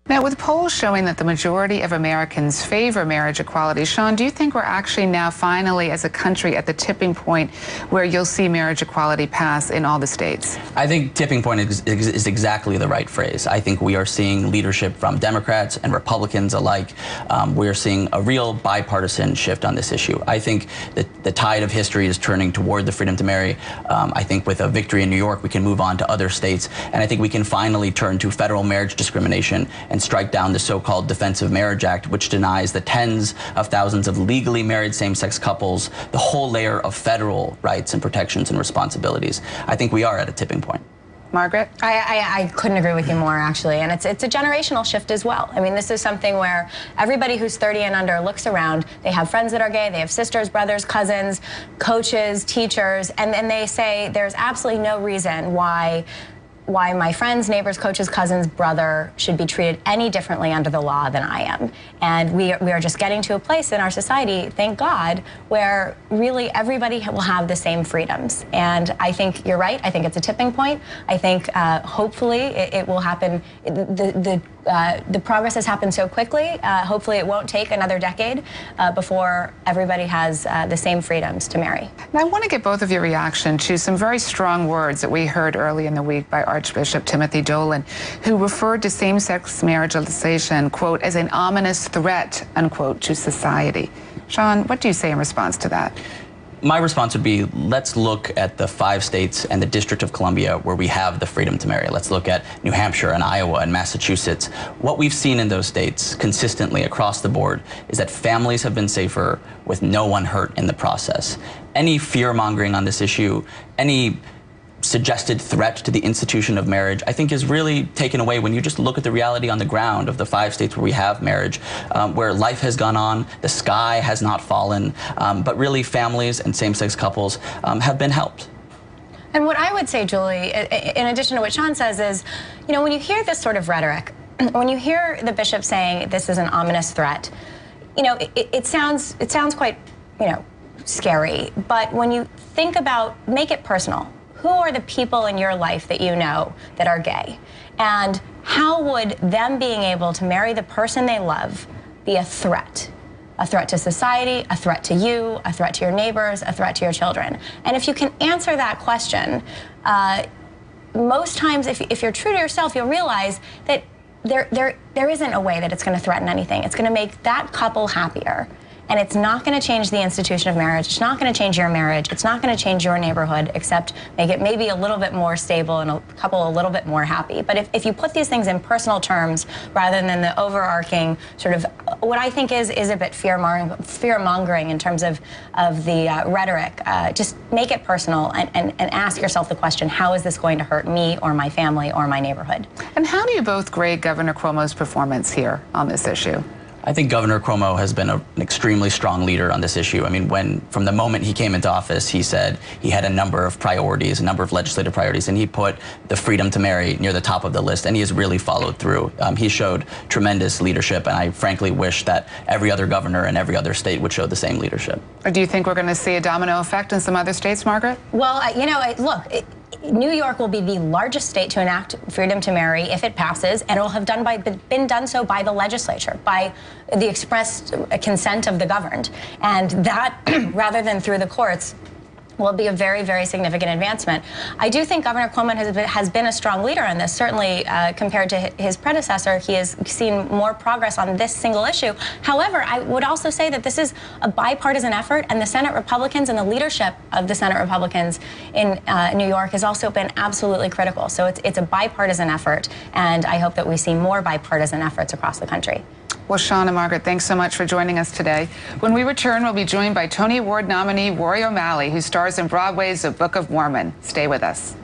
Now, with polls showing that the majority of Americans favor marriage equality, Sean, do you think we're actually now finally, as a country, at the tipping point where you'll see marriage equality pass in all the states? I think tipping point is exactly the right phrase. I think we are seeing leadership from Democrats and Republicans alike. We are seeing a real bipartisan shift on this issue. I think that the tide of history is turning toward the freedom to marry. I think with a victory in New York, we can move on to other states, and I think we can finally turn to federal marriage discrimination and strike down the so-called Defense of Marriage Act, which denies the tens of thousands of legally married same-sex couples the whole layer of federal rights and protections and responsibilities. I think we are at a tipping point. Margaret? I couldn't agree with you more, actually, and it's a generational shift as well. I mean, this is something where everybody who's 30 and under looks around, they have friends that are gay, they have sisters, brothers, cousins, coaches, teachers, and then they say there's absolutely no reason why my friends, neighbors, coaches, cousins, brother should be treated any differently under the law than I am. And we are just getting to a place in our society, thank God, where really everybody will have the same freedoms. And I think you're right. I think it's a tipping point. I think hopefully it will happen. The progress has happened so quickly. Hopefully it won't take another decade before everybody has the same freedoms to marry. Now, I want to get both of your reaction to some very strong words that we heard early in the week by Archbishop Timothy Dolan, who referred to same-sex marriage legislation, quote, as an ominous threat, unquote, to society. Sean, what do you say in response to that? My response would be, let's look at the 5 states and the District of Columbia where we have the freedom to marry. Let's look at New Hampshire and Iowa and Massachusetts. What we've seen in those states consistently across the board is that families have been safer with no one hurt in the process. Any fear-mongering on this issue, any suggested threat to the institution of marriage, I think is really taken away when you just look at the reality on the ground of the 5 states where we have marriage, where life has gone on, the sky has not fallen, but really families and same-sex couples have been helped. And what I would say, Julie, in addition to what Sean says is, you know, when you hear this sort of rhetoric, when you hear the bishop saying this is an ominous threat, you know, it sounds quite, you know, scary. But when you think about, make it personal. Who are the people in your life that you know that are gay? And how would them being able to marry the person they love be a threat? A threat to society, a threat to you, a threat to your neighbors, a threat to your children. And if you can answer that question, most times if you're true to yourself, you'll realize that there isn't a way that it's going to threaten anything. It's going to make that couple happier. And it's not going to change the institution of marriage. It's not going to change your marriage. It's not going to change your neighborhood, except make it maybe a little bit more stable and a couple a little bit more happy. But if you put these things in personal terms rather than the overarching sort of what I think is a bit fear-mongering in terms of the rhetoric, just make it personal and ask yourself the question, how is this going to hurt me or my family or my neighborhood? And how do you both grade Governor Cuomo's performance here on this issue? I think Governor Cuomo has been an extremely strong leader on this issue. I mean, from the moment he came into office, he said he had a number of priorities, a number of legislative priorities, and he put the freedom to marry near the top of the list, and he has really followed through. He showed tremendous leadership, and I frankly wish that every other governor in every other state would show the same leadership. Or do you think we're going to see a domino effect in some other states, Margaret? Well, you know, look, New York will be the largest state to enact freedom to marry if it passes, and it will have been done so by the legislature, by the express consent of the governed. And that, rather than through the courts, will be a very, very significant advancement. I do think Governor Cuomo has been a strong leader on this. Certainly, compared to his predecessor, he has seen more progress on this single issue. However, I would also say that this is a bipartisan effort, and the Senate Republicans and the leadership of the Senate Republicans in New York has also been absolutely critical. So it's a bipartisan effort, and I hope that we see more bipartisan efforts across the country. Well, Sean and Margaret, thanks so much for joining us today. When we return, we'll be joined by Tony Award nominee Rory O'Malley, who stars in Broadway's The Book of Mormon. Stay with us.